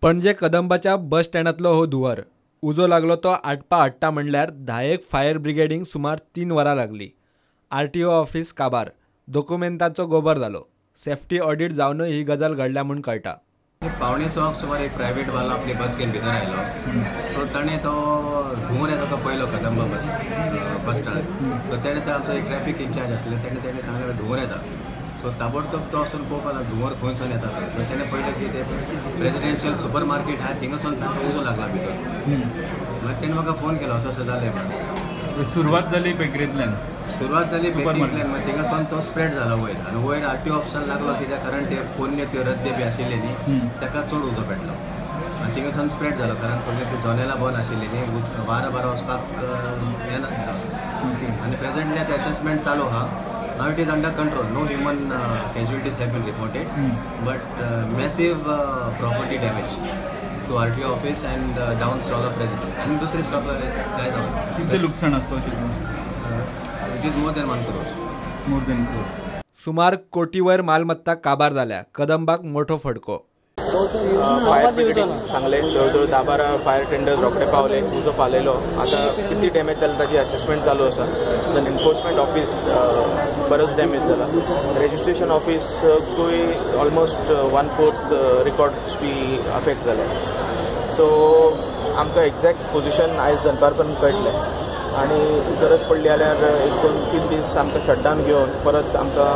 पणजे कदंबाच्या बस स्टँडातलो हो धुंवर उजो लागलो तो आटपा हाडटा म्हणल्यार 10 फायर ब्रिगेडींक सुमार 3 वरां लागली। RTO ऑफिस काबार, डॉक्युमेंटांचो गोबर जालो। सेफ्टी ऑडिट जावनूय ही गजाल घडल्या म्हूण कळटा। 5:15 सुमार एक प्रायवेट वालो आपली बस घेवन भितर आयलो, सो ताणें तो धुंवर येता तो पळयलो कदंबा बस स्टँड। सो तेणें आमचो एक ट्रॅफिक इंचार्ज आसले तेणें सांगलें धुंवर येता। सो ताबडतोब तो वचून पळोवपाक लागलो धुंवर खंयसून येता तो। सो तेणें पळयलें की ते रेजिडेन्शियल सुपर मार्केट आहा थिंगासून सारको उजो लागला भितर। मागीर तेणें म्हाका फोन केलो असो जालें म्हणून। सुरवात जाली बेकरींतल्यान बेकरींतल्यान मागीर थिंगासून तो स्प्रेड जालो वयर आनी वयर RTO ऑफिसान लागलो कित्याक कारण ते पोरण्यो त्यो रद्दे बी आशिल्ले न्ही ताका चड उजो पेटलो आनी थिंगासून स्प्रेड जालो कारण सगळीं ती जनेलां बंद आशिल्लीं न्ही वारो वचपाक येना आनी प्रेझेंटली आतां असेसमेंट चालू आहा। Now it is under control. No human casualties have been reported, but massive property damage to RTO office and down stall of residents. And दूसरी stop काय जावन किती नुकसान आसपाक it is more than 1 crore. More than 1 crore. सुमार कोटीवयर मालमत्ता काबार जाल्या। कदंबाक मोठो फटको। फायर ब्रिगेडीन सांगले जवळ 10-12 फायर टेंडर्स रोखडे पावले, उजो पावलेलो। आता किती डॅमेज जाला ताची असेसमेंट चालू आसा। एनफोर्समेंट ऑफिस बरोच डॅमेज जाला। रजिस्ट्रेशन ऑफिसूय ऑलमोस्ट 1/4 रिकॉर्ड्स बी अफेक्ट जाले। सो आमकां एक्झॅक्ट पोजिशन आयज दनपारपर्यंत कळटलें आनी गरज पडली जाल्यार 1-2-3 दीस आमकां शटडावन घेवन परत आमकां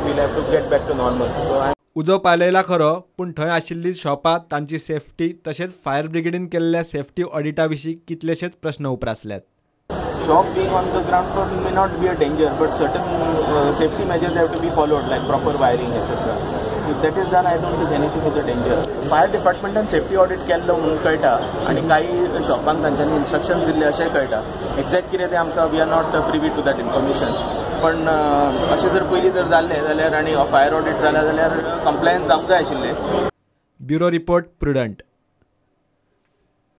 will have to get back to normal. So उजो पालयला खरो, पूण थंय आशिल्ली शॉपां तांची सेफ्टी तशेंच फायर ब्रिगेडीन केल्ल्या सेफ्टी ऑडिटा विशीं कितलेशेच प्रस्न उप्रासल्यात। Shop being on the ground floor may not be a danger, but certain safety measures have to be followed, like proper wiring, etc. If that is done, I don't think anything is a danger. Fire department and safety audit केल्लो म्हणून कळटा आनी काही शॉपांक तांच्यांनी instructions दिल्ले अशें कळटा। Exact कितें तें आमकां we are not privy to that information. पण अशें जर पयलीं जर जाल्लें जाल्यार आनी फायर ऑडिट जाल्या जाल्यार कंप्लायन्स जावंक जाय आशिल्लें। Bureau report prudent.